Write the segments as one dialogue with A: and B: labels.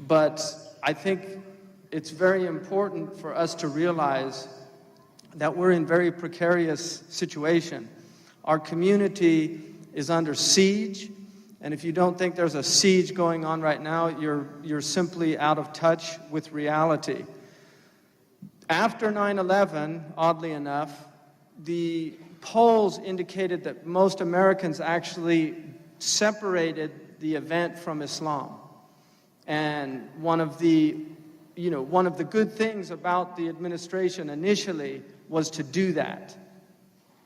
A: But I think it's very important for us to realize that we're in a very precarious situation. Our community is under siege, and if you don't think there's a siege going on right now, you're simply out of touch with reality. After 9/11, oddly enough, the polls indicated that most Americans actually separated the event from Islam. And one of the good things about the administration initially was to do that.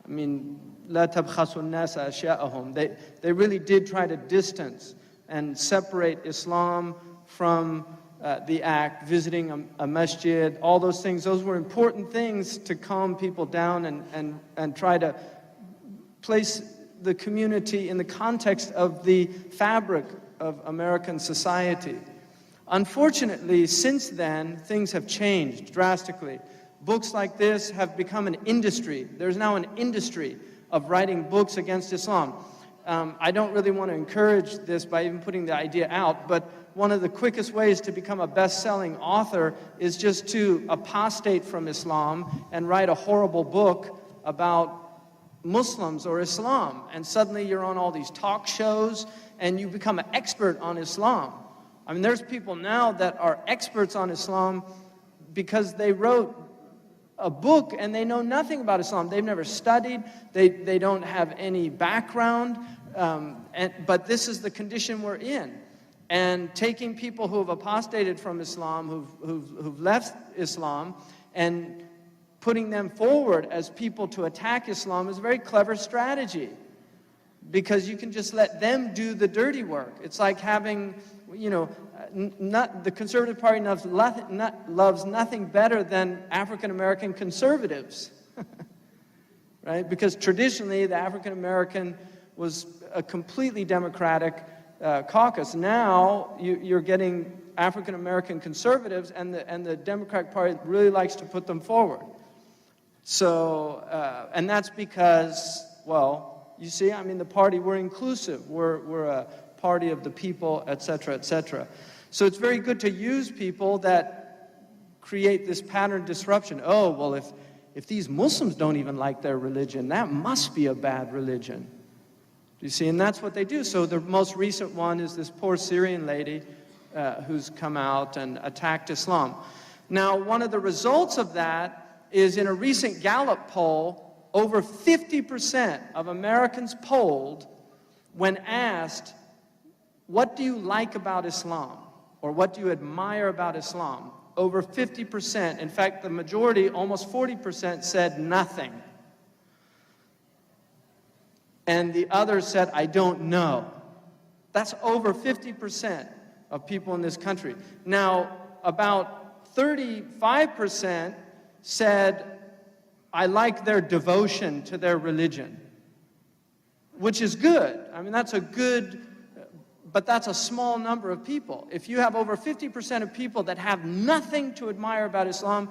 A: I mean, لا تبخسوا الناس أشياءهم. They really did try to distance and separate Islam from the act, visiting a masjid, all those things. Those were important things to calm people down and try to place the community in the context of the fabric of American society. Unfortunately, since then, things have changed drastically. Books like this have become an industry. There's now an industry of writing books against Islam. I don't really want to encourage this by even putting the idea out, but one of the quickest ways to become a best-selling author is just to apostate from Islam and write a horrible book about Muslims or Islam. And suddenly you're on all these talk shows and you become an expert on Islam. I mean, there's people now that are experts on Islam because they wrote a book and they know nothing about Islam. They've never studied. They don't have any background. But this is the condition we're in. And taking people who have apostated from Islam, who've left Islam, and putting them forward as people to attack Islam is a very clever strategy, because you can just let them do the dirty work. It's like having, the Conservative Party loves nothing better than African American conservatives, right? Because traditionally the African American was a completely democratic caucus. Now you're getting African American conservatives, and the Democratic Party really likes to put them forward. So, and that's because, well, you see, I mean, the party, we're inclusive. We're a party of the people, etc., etc. So it's very good to use people that create this pattern disruption. Oh, well, if these Muslims don't even like their religion, that must be a bad religion. You see, and that's what they do. So the most recent one is this poor Syrian lady who's come out and attacked Islam. Now, one of the results of that is, in a recent Gallup poll, over 50% of Americans polled, when asked, what do you like about Islam? Or what do you admire about Islam? Over 50%, in fact, the majority, almost 40%, said nothing. And the others said, I don't know. That's over 50% of people in this country. Now, about 35% said, I like their devotion to their religion, which is good. I mean, that's a good, but that's a small number of people. If you have over 50% of people that have nothing to admire about Islam,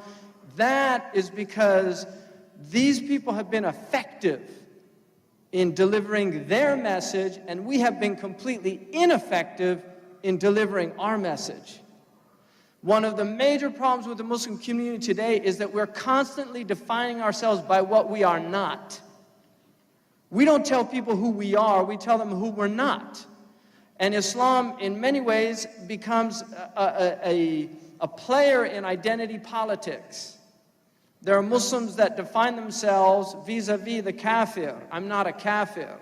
A: that is because these people have been effective in delivering their message, and we have been completely ineffective in delivering our message. One of the major problems with the Muslim community today is that we're constantly defining ourselves by what we are not. We don't tell people who we are, we tell them who we're not. And Islam, in many ways, becomes a player in identity politics. There are Muslims that define themselves vis-a-vis the kafir. I'm not a kafir.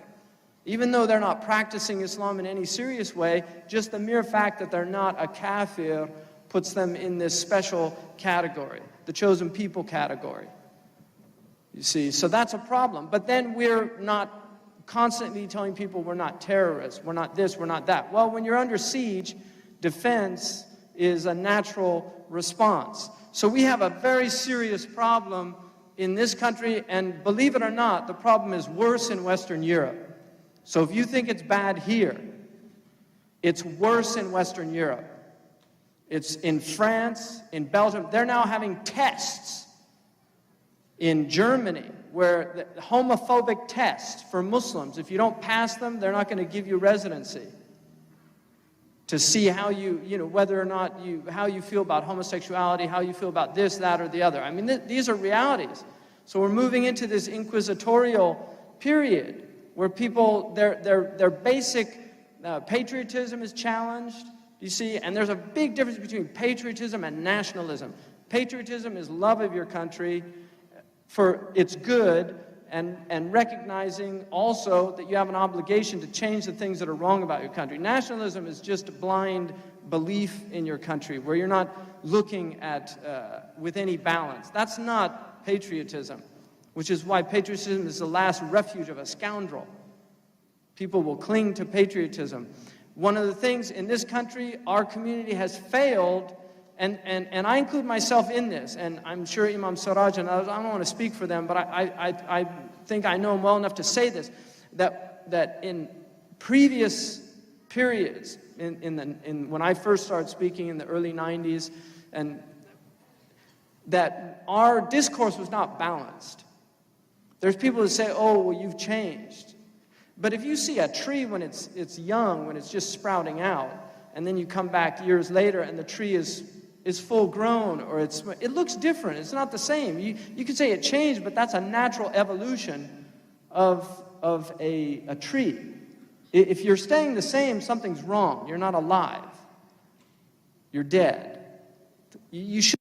A: Even though they're not practicing Islam in any serious way, just the mere fact that they're not a kafir puts them in this special category, the chosen people category. You see, so that's a problem. But then we're not constantly telling people we're not terrorists, we're not this, we're not that. Well, when you're under siege, defense is a natural response. So we have a very serious problem in this country, and believe it or not, the problem is worse in Western Europe. So if you think it's bad here, it's worse in Western Europe. It's in France, in Belgium. They're now having tests in Germany where the homophobic tests for Muslims, if you don't pass them, they're not going to give you residency. to see how whether or not how you feel about homosexuality, how you feel about this, that, or the other. I mean, these are realities. So we're moving into this inquisitorial period where people, their basic patriotism is challenged, you see, and there's a big difference between patriotism and nationalism. Patriotism is love of your country for its good, and recognizing also that you have an obligation to change the things that are wrong about your country. Nationalism is just blind belief in your country, where you're not looking at with any balance. That's not patriotism, which is why patriotism is the last refuge of a scoundrel. People will cling to patriotism. One of the things in this country, our community has failed, and I include myself in this, and I'm sure Imam Siraj and others, I don't want to speak for them, but I think I know them well enough to say this, that in previous periods, when I first started speaking in the early 90s, and that our discourse was not balanced. There's people that say, oh, well, you've changed. But if you see a tree when it's young, when it's just sprouting out, and then you come back years later and the tree is full grown, or it looks different. It's not the same. You could say it changed, but that's a natural evolution of a tree. If you're staying the same, something's wrong. You're not alive. You're dead. You should